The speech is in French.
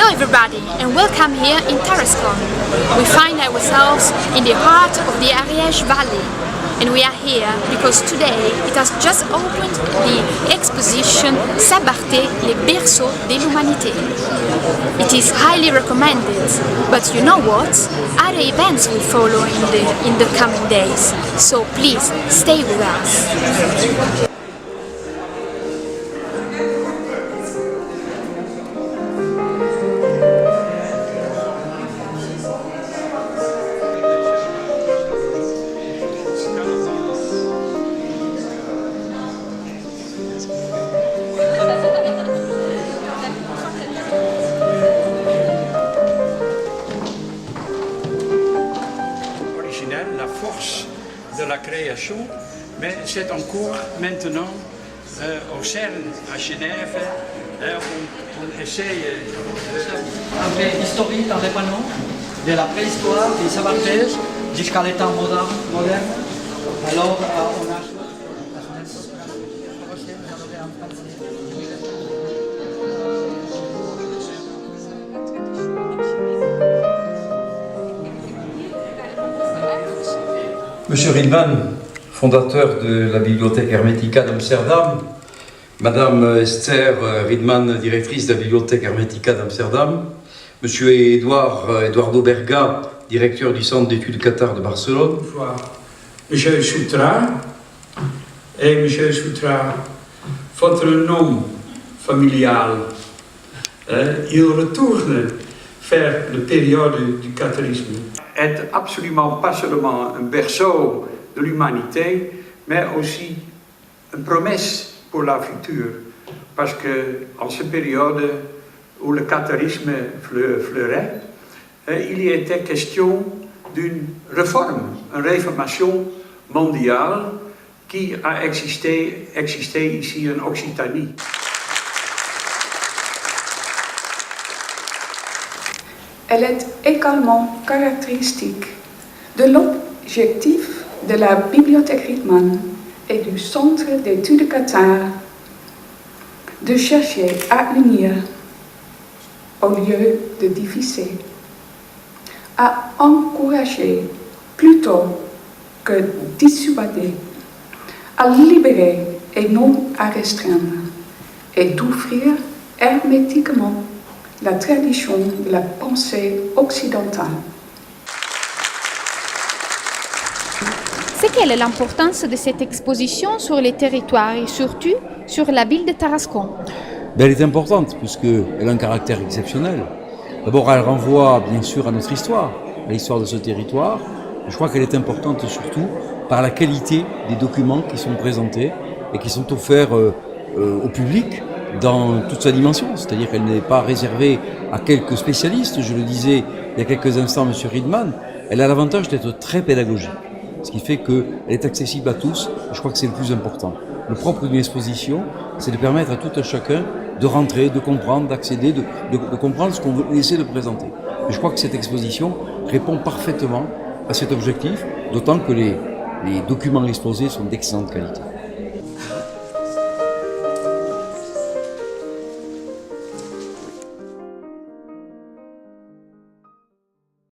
Hello everybody and welcome here in Tarascon. We find ourselves in the heart of the Ariège Valley and we are here because today it has just opened the exposition Sabarté, les berceaux de l'humanité. It is highly recommended, but you know what? Other events will follow in the coming days, so please stay with us. La force de la création, mais c'est en cours maintenant au CERN à Genève. On essaye un fait historique en reprenant de la préhistoire des Sabartèges jusqu'à l'état moderne. Alors, on a Monsieur Riedman, fondateur de la Bibliothèque Hermetica d'Amsterdam, Madame Esther Riedman, directrice de la Bibliothèque Hermetica d'Amsterdam, Monsieur Eduardo Berga, directeur du Centre d'études Qatar de Barcelone. Monsieur Soutra, et Monsieur Soutra, votre nom familial, il retourne vers la période du catharisme. Est absolument pas seulement un berceau de l'humanité, mais aussi une promesse pour la future. Parce que en cette période où le catharisme fleurait, il y était question d'une réforme, une réformation mondiale qui a existé ici en Occitanie. Elle est également caractéristique de l'objectif de la Bibliothèque Riedman et du Centre d'études Qatar de chercher à unir au lieu de diviser, à encourager plutôt que dissuader, à libérer et non à restreindre, et d'ouvrir hermétiquement la tradition de la pensée occidentale. C'est quelle est l'importance de cette exposition sur les territoires et surtout sur la ville de Tarascon? Elle est importante puisqu'elle a un caractère exceptionnel. D'abord, elle renvoie bien sûr à notre histoire, à l'histoire de ce territoire. Je crois qu'elle est importante surtout par la qualité des documents qui sont présentés et qui sont offerts au public dans toute sa dimension, c'est-à-dire qu'elle n'est pas réservée à quelques spécialistes, je le disais il y a quelques instants, M. Riedman, elle a l'avantage d'être très pédagogique, ce qui fait qu'elle est accessible à tous, je crois que c'est le plus important. Le propre d'une exposition, c'est de permettre à tout un chacun de rentrer, de comprendre, d'accéder, de comprendre ce qu'on veut essayer de présenter. Et je crois que cette exposition répond parfaitement à cet objectif, d'autant que les documents exposés sont d'excellente qualité.